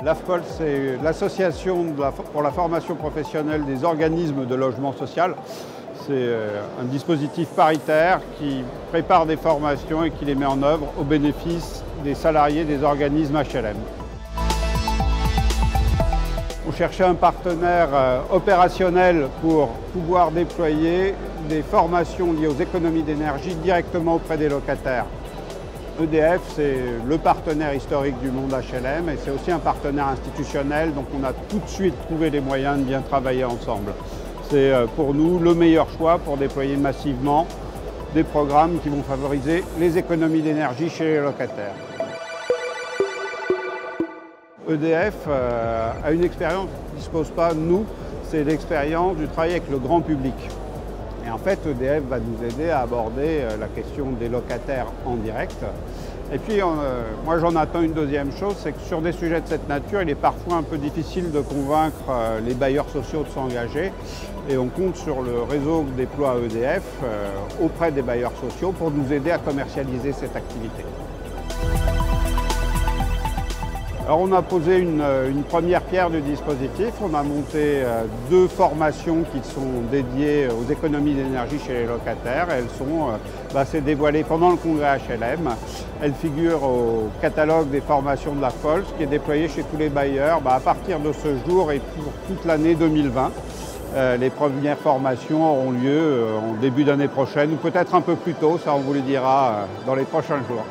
L'AFPOL, c'est l'association pour la formation professionnelle des organismes de logement social. C'est un dispositif paritaire qui prépare des formations et qui les met en œuvre au bénéfice des salariés des organismes HLM. On cherchait un partenaire opérationnel pour pouvoir déployer des formations liées aux économies d'énergie directement auprès des locataires. EDF, c'est le partenaire historique du monde HLM et c'est aussi un partenaire institutionnel, donc on a tout de suite trouvé les moyens de bien travailler ensemble. C'est pour nous le meilleur choix pour déployer massivement des programmes qui vont favoriser les économies d'énergie chez les locataires. EDF a une expérience qu'on ne dispose pas, nous, c'est l'expérience du travail avec le grand public. Et en fait, EDF va nous aider à aborder la question des locataires en direct. Et puis, moi j'en attends une deuxième chose, c'est que sur des sujets de cette nature, il est parfois un peu difficile de convaincre les bailleurs sociaux de s'engager. Et on compte sur le réseau que déploie EDF auprès des bailleurs sociaux pour nous aider à commercialiser cette activité. Alors on a posé une première pierre du dispositif, on a monté 2 formations qui sont dédiées aux économies d'énergie chez les locataires. Elles c'est dévoilé pendant le congrès HLM. Elles figurent au catalogue des formations de l'AFPOL, qui est déployé chez tous les bailleurs à partir de ce jour et pour toute l'année 2020. Les premières formations auront lieu en début d'année prochaine ou peut-être un peu plus tôt, ça on vous le dira dans les prochains jours.